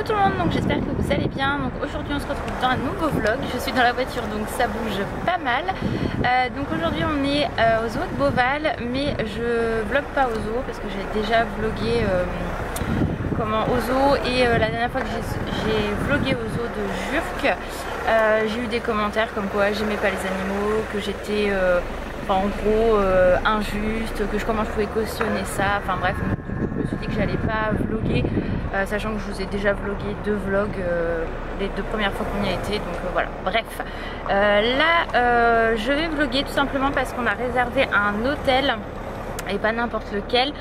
tout le monde, donc j'espère que vous allez bien. Donc aujourd'hui on se retrouve dans un nouveau vlog. Je suis dans la voiture donc ça bouge pas mal. Donc aujourd'hui on est au zoo de Beauval, mais je vlog pas au zoo parce que j'ai déjà vlogué au zoo et la dernière fois que j'ai vlogué au zoo de Jurques, j'ai eu des commentaires comme quoi j'aimais pas les animaux, que j'étais en gros injuste, comment je pouvais cautionner ça, enfin bref. Je me suis dit que j'allais pas vlogger, sachant que je vous ai déjà vlogué 2 vlogs les 2 premières fois qu'on y a été, donc voilà, bref. Là, je vais vlogger tout simplement parce qu'on a réservé un hôtel, et pas n'importe lequel.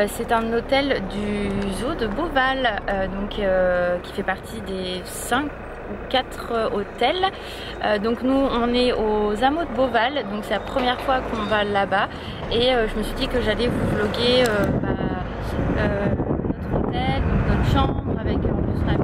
C'est un hôtel du zoo de Beauval, qui fait partie des 5 ou 4 hôtels. Donc nous on est aux Hameaux de Beauval, donc c'est la première fois qu'on va là-bas, et je me suis dit que j'allais vous vlogger notre hôtel, donc notre chambre avec en plus la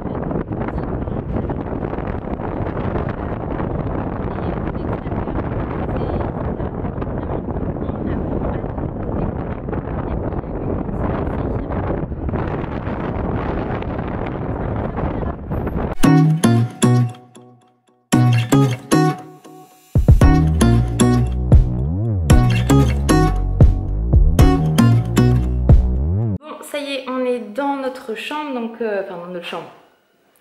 dans notre chambre, donc enfin dans notre chambre.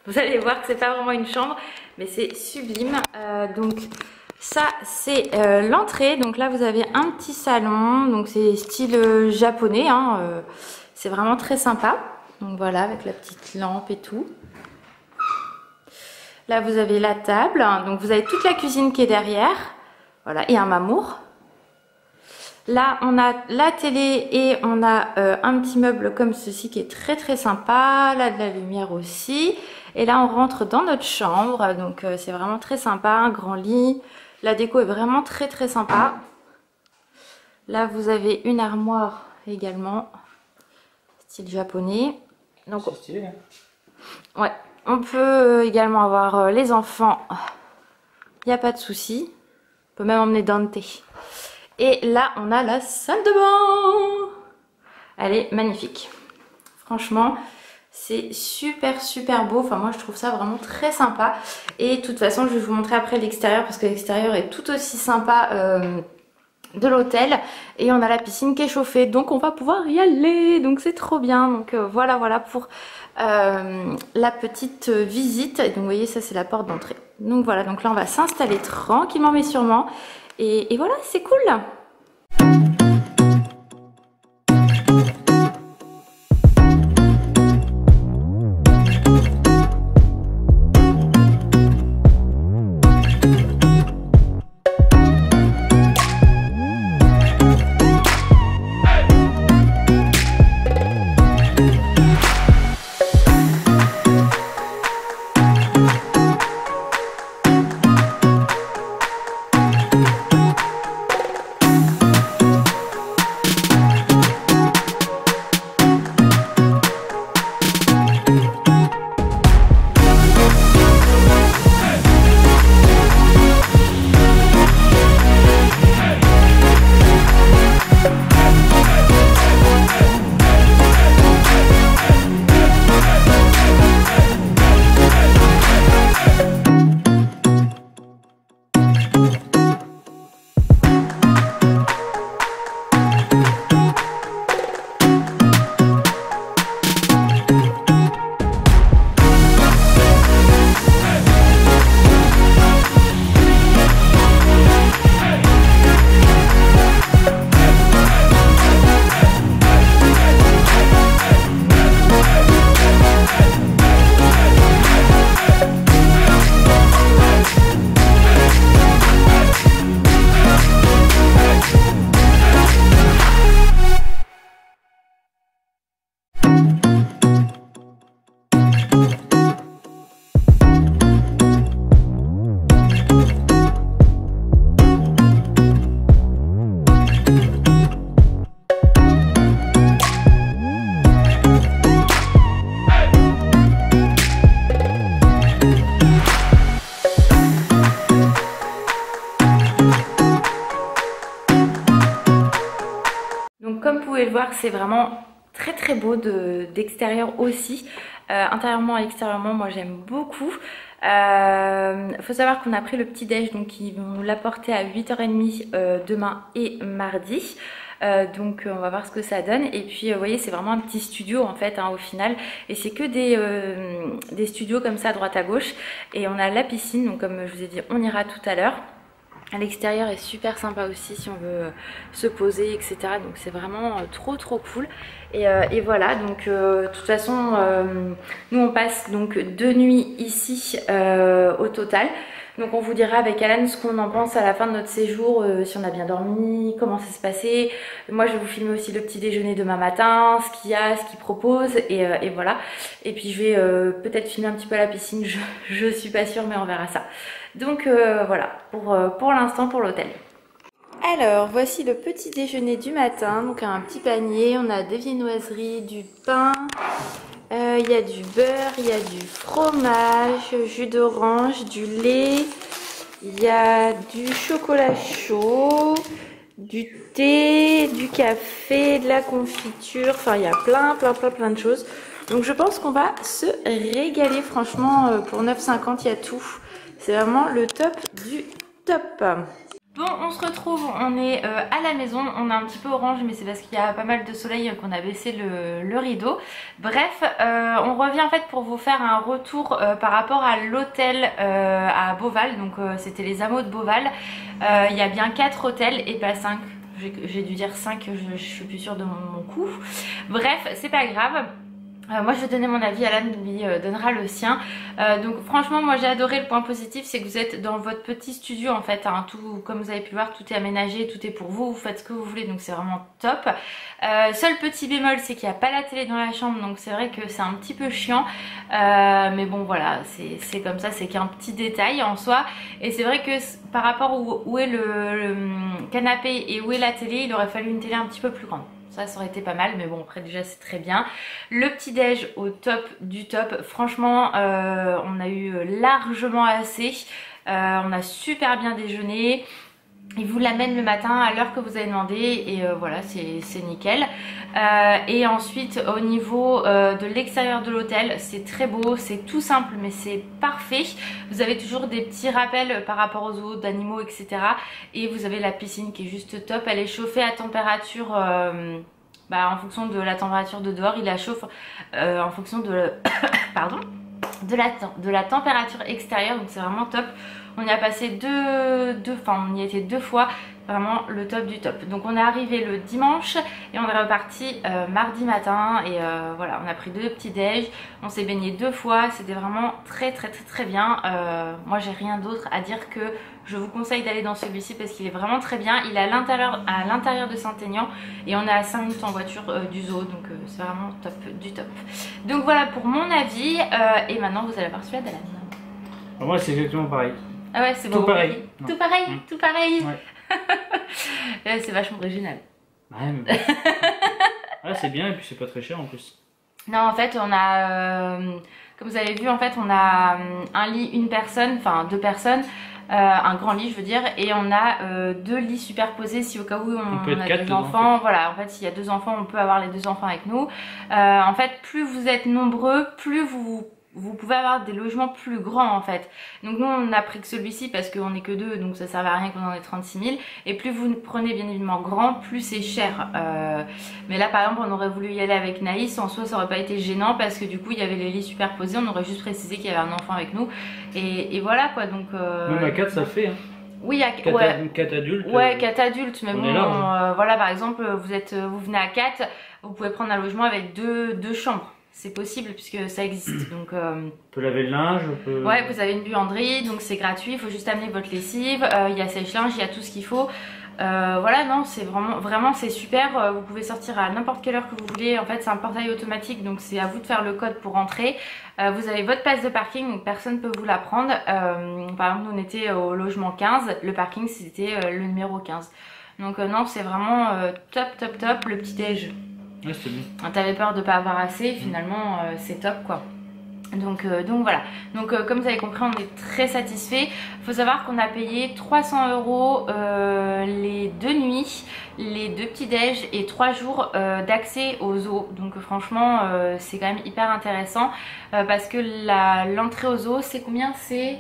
Vous allez voir que c'est pas vraiment une chambre, mais c'est sublime. Donc ça c'est l'entrée. Donc là vous avez un petit salon, donc c'est style japonais, hein, c'est vraiment très sympa. Donc voilà, avec la petite lampe et tout. Là vous avez la table, donc vous avez toute la cuisine qui est derrière, voilà, et un mamour. Là on a la télé et on a un petit meuble comme ceci qui est très sympa, là de la lumière aussi. Et là on rentre dans notre chambre, donc c'est vraiment très sympa, un grand lit, la déco est vraiment très sympa. Là vous avez une armoire également, style japonais. Donc, c'est stylé, hein. Ouais, on peut également avoir les enfants, il n'y a pas de souci, on peut même emmener Dante. Et là, on a la salle de bain. Elle est magnifique. Franchement, c'est super beau. Enfin, moi, je trouve ça vraiment très sympa. Et de toute façon, je vais vous montrer après l'extérieur parce que l'extérieur est tout aussi sympa de l'hôtel. Et on a la piscine qui est chauffée. Donc, on va pouvoir y aller. Donc, c'est trop bien. Donc, voilà pour la petite visite. Et donc, vous voyez, ça, c'est la porte d'entrée. Donc, voilà. Donc là, on va s'installer tranquillement mais sûrement. Et voilà, c'est cool. Donc comme vous pouvez le voir, c'est vraiment très beau d'extérieur aussi. intérieurement et extérieurement, moi j'aime beaucoup. Faut savoir qu'on a pris le petit déj, donc ils vont nous l'apporter à 8h30 demain et mardi. Donc on va voir ce que ça donne. Et puis vous voyez, c'est vraiment un petit studio en fait au final, et c'est que des studios comme ça à droite à gauche. Et on a la piscine, donc comme je vous ai dit, on ira tout à l'heure. À l'extérieur est super sympa aussi si on veut se poser, etc. Donc c'est vraiment trop cool. Et voilà, donc de toute façon, nous on passe donc 2 nuits ici au total. Donc on vous dira avec Alan ce qu'on en pense à la fin de notre séjour, si on a bien dormi, comment ça s'est passé. Moi je vais vous filmer aussi le petit déjeuner demain matin, ce qu'il y a, ce qu'ils proposent, et voilà. Et puis je vais peut-être filmer un petit peu à la piscine, je suis pas sûre, mais on verra ça. Donc voilà, pour l'instant pour l'hôtel. Alors voici le petit déjeuner du matin, donc un petit panier, on a des viennoiseries, du pain, il y a du beurre, il y a du fromage, jus d'orange, du lait, il y a du chocolat chaud, du thé, du café, de la confiture, enfin il y a plein de choses. Donc je pense qu'on va se régaler, franchement pour 9,50 il y a tout. C'est vraiment le top du top. Bon, on se retrouve, on est à la maison, on est un petit peu orange, mais c'est parce qu'il y a pas mal de soleil qu'on a baissé le rideau. Bref, on revient en fait pour vous faire un retour par rapport à l'hôtel à Beauval. Donc c'était les Hameaux de Beauval. Il y a bien 4 hôtels et pas 5. J'ai dû dire 5, je suis plus sûre de mon coup. Bref, c'est pas grave. Moi je vais donner mon avis, Alan lui donnera le sien. Donc franchement moi j'ai adoré. Le point positif c'est que vous êtes dans votre petit studio en fait, hein. Tout, comme vous avez pu voir, tout est aménagé, tout est pour vous, vous faites ce que vous voulez, donc c'est vraiment top. Seul petit bémol c'est qu'il n'y a pas la télé dans la chambre, donc c'est vrai que c'est un petit peu chiant, mais bon voilà, c'est comme ça, c'est qu'un petit détail en soi. Et c'est vrai que par rapport où est le canapé et où est la télé, il aurait fallu une télé un petit peu plus grande. Ça aurait été pas mal, mais bon après déjà c'est très bien. Le petit déj au top du top, franchement on a eu largement assez, on a super bien déjeuné. Il vous l'amène le matin à l'heure que vous avez demandé, et voilà, c'est nickel. Et ensuite au niveau de l'extérieur de l'hôtel, c'est très beau, c'est tout simple mais c'est parfait. Vous avez toujours des petits rappels par rapport aux eaux d'animaux, etc. Et vous avez la piscine qui est juste top. Elle est chauffée à température en fonction de la température de dehors, il la chauffe en fonction de pardon, de la température extérieure, donc c'est vraiment top. On y a passé on y était 2 fois, vraiment le top du top. Donc on est arrivé le dimanche et on est reparti mardi matin, et voilà, on a pris 2 petits déj, on s'est baigné 2 fois, c'était vraiment très bien. Moi j'ai rien d'autre à dire que je vous conseille d'aller dans celui-ci parce qu'il est vraiment très bien. Il est à l'intérieur de Saint-Aignan et on est à 5 minutes en voiture du zoo, donc c'est vraiment top du top. Donc voilà pour mon avis, et maintenant vous allez voir celui d'Alan. Moi c'est exactement pareil. Ah ouais, c'est tout beau. pareil. Tout pareil, tout pareil. Ouais. C'est vachement original. Ouais, mais ah, c'est bien, et puis c'est pas très cher en plus. Non, en fait, on a, comme vous avez vu, en fait, on a un lit, une personne, enfin 2 personnes, un grand lit, je veux dire, et on a 2 lits superposés si au cas où on a 2 enfants. Voilà, en fait, s'il y a 2 enfants, on peut avoir les 2 enfants avec nous. En fait, plus vous êtes nombreux, plus vous pouvez avoir des logements plus grands en fait. Donc nous on a pris que celui-ci parce qu'on n'est que 2, donc ça servait à rien qu'on en ait 36 000. Et plus vous prenez bien évidemment grand, plus c'est cher. Mais là par exemple on aurait voulu y aller avec Naïs, en soi ça aurait pas été gênant parce que du coup il y avait les lits superposés, on aurait juste précisé qu'il y avait un enfant avec nous. Et voilà quoi, donc... Même à 4 ça le fait hein. Oui, à 4 adultes. Ouais, 4 adultes, mais bon, voilà par exemple vous venez à 4, vous pouvez prendre un logement avec deux chambres. C'est possible puisque ça existe. Donc, on peut laver le linge, ouais, vous avez une buanderie, donc c'est gratuit. Il faut juste amener votre lessive. Il y a sèche-linge, il y a tout ce qu'il faut. Voilà, non, c'est vraiment c'est super. Vous pouvez sortir à n'importe quelle heure que vous voulez. En fait, c'est un portail automatique, donc c'est à vous de faire le code pour rentrer. Vous avez votre place de parking, donc personne ne peut vous la prendre. Par exemple, nous on était au logement 15. Le parking, c'était le numéro 15. Donc non, c'est vraiment top. Le petit déj. Ouais, c'était bien. T'avais peur de pas avoir assez, finalement c'est top quoi. Donc voilà, donc comme vous avez compris, on est très satisfait. Faut savoir qu'on a payé 300 € les 2 nuits, les 2 petits déj et 3 jours d'accès au zoo. Donc franchement c'est quand même hyper intéressant parce que l'entrée au zoo c'est combien? C'est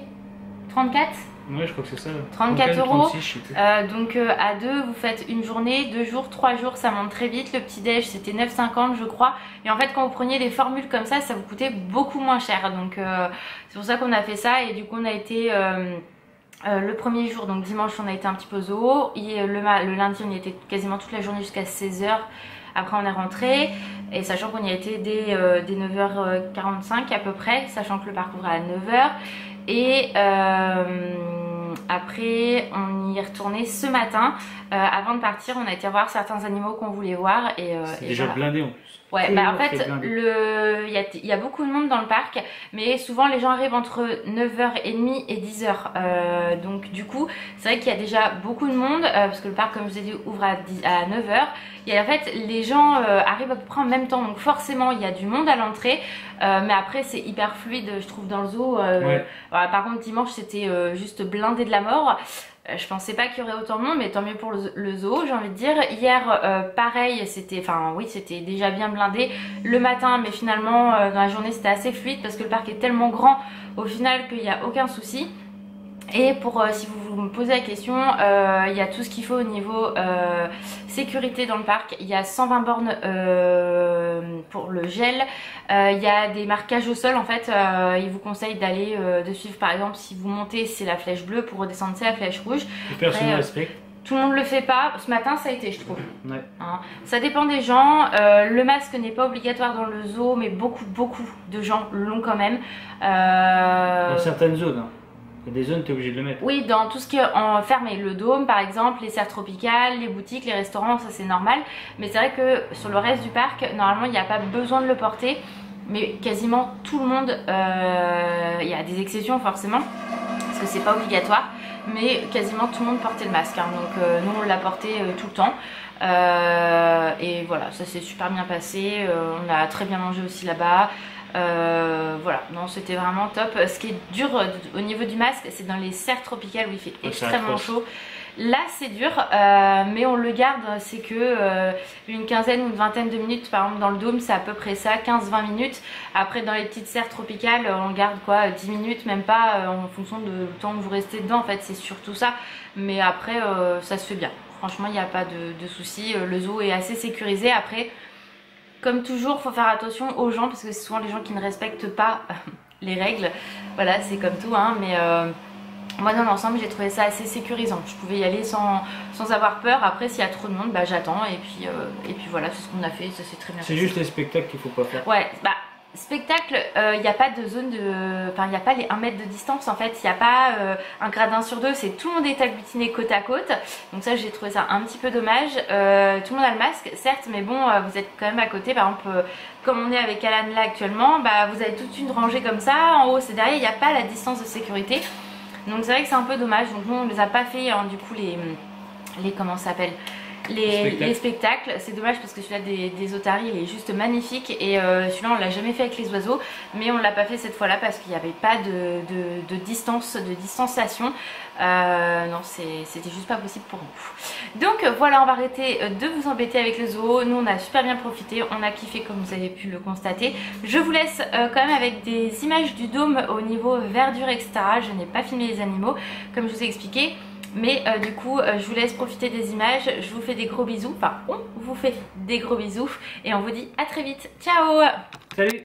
34 ? Ouais, je crois que c'est ça. 34 €. 36, je sais plus. Donc à 2 vous faites une journée, 2 jours, 3 jours, ça monte très vite. Le petit déj c'était 9,50 je crois. Et en fait quand vous preniez des formules comme ça vous coûtait beaucoup moins cher. Donc c'est pour ça qu'on a fait ça. Et du coup on a été le premier jour, donc dimanche on a été un petit peu au zoo. Et le lundi on y était quasiment toute la journée jusqu'à 16 h. Après on est rentré, et sachant qu'on y a été dès 9h45 à peu près, sachant que le parcours est à 9 h. Et après on y est retourné ce matin. Avant de partir on a été voir certains animaux qu'on voulait voir. C'est déjà voilà. Blindé en plus. Ouais, bah en fait, il y a beaucoup de monde dans le parc, mais souvent les gens arrivent entre 9h30 et 10h. Donc du coup, c'est vrai qu'il y a déjà beaucoup de monde, parce que le parc, comme je vous ai dit, ouvre à 9h. Et en fait, les gens arrivent à peu près en même temps, donc forcément, il y a du monde à l'entrée. Mais après, c'est hyper fluide, je trouve, dans le zoo. Ouais. Voilà, par contre, dimanche, c'était juste blindé de la mort. Je pensais pas qu'il y aurait autant de monde, mais tant mieux pour le zoo, j'ai envie de dire. Hier, pareil, c'était déjà bien blindé le matin, mais finalement dans la journée c'était assez fluide parce que le parc est tellement grand au final qu'il n'y a aucun souci. Et pour si vous me posez la question, il y a tout ce qu'il faut au niveau sécurité dans le parc. Il y a 120 bornes pour le gel. Il y a des marquages au sol en fait. Il vous conseille d'aller de suivre par exemple si vous montez c'est la flèche bleue, pour redescendre c'est la flèche rouge. Personne ne respecte. Tout le monde le fait pas. Ce matin ça a été, je trouve. Ouais. Hein, ça dépend des gens. Le masque n'est pas obligatoire dans le zoo, mais beaucoup de gens l'ont quand même. Dans certaines zones. Hein. Il y a des zones, tu es obligé de le mettre. Oui, dans tout ce qui est fermé, le dôme par exemple, les serres tropicales, les boutiques, les restaurants, ça c'est normal. Mais c'est vrai que sur le reste du parc, normalement il n'y a pas besoin de le porter. Mais quasiment tout le monde, il y a des exceptions forcément, parce que c'est pas obligatoire. Mais quasiment tout le monde portait le masque. Hein. Donc nous on l'a porté tout le temps. Et voilà, ça s'est super bien passé. On a très bien mangé aussi là-bas. Voilà, non c'était vraiment top. Ce qui est dur au niveau du masque, c'est dans les serres tropicales où il fait extrêmement chaud. Là c'est dur, mais on le garde, c'est que une quinzaine ou une vingtaine de minutes. Par exemple dans le dôme c'est à peu près ça, 15-20 minutes. Après dans les petites serres tropicales on garde quoi, 10 minutes, même pas, en fonction du temps que vous restez dedans en fait, c'est surtout ça. Mais après ça se fait bien, franchement il n'y a pas de souci. Le zoo est assez sécurisé. Après comme toujours, il faut faire attention aux gens parce que c'est souvent les gens qui ne respectent pas les règles. Voilà, c'est comme tout, hein, mais moi dans l'ensemble j'ai trouvé ça assez sécurisant. Je pouvais y aller sans avoir peur. Après s'il y a trop de monde, bah j'attends et puis voilà, c'est ce qu'on a fait, ça s'est très bien passé. C'est juste les spectacles qu'il faut pas faire. Ouais, bah spectacle, il n'y a pas de zone de... Enfin, il n'y a pas les 1 mètre de distance en fait, il n'y a pas un gradin sur deux, c'est tout le monde est agglutiné côte à côte. Donc ça j'ai trouvé ça un petit peu dommage. Tout le monde a le masque, certes, mais bon, vous êtes quand même à côté. Par exemple, comme on est avec Alan là actuellement, bah vous avez toute une rangée comme ça, en haut c'est derrière, il n'y a pas la distance de sécurité. Donc c'est vrai que c'est un peu dommage. Donc nous on ne les a pas fait, hein, du coup les comment ça s'appelle, les spectacles. C'est dommage parce que celui-là des otaries il est juste magnifique. Et celui-là on l'a jamais fait avec les oiseaux, mais on l'a pas fait cette fois-là parce qu'il n'y avait pas de distance, de distanciation. Non, c'était juste pas possible pour nous. Donc voilà, on va arrêter de vous embêter avec le zoo. Nous on a super bien profité, on a kiffé comme vous avez pu le constater. Je vous laisse quand même avec des images du dôme au niveau verdure etc. Je n'ai pas filmé les animaux comme je vous ai expliqué. Mais du coup je vous laisse profiter des images. Je vous fais des gros bisous. Enfin on vous fait des gros bisous. Et on vous dit à très vite. Ciao. Salut.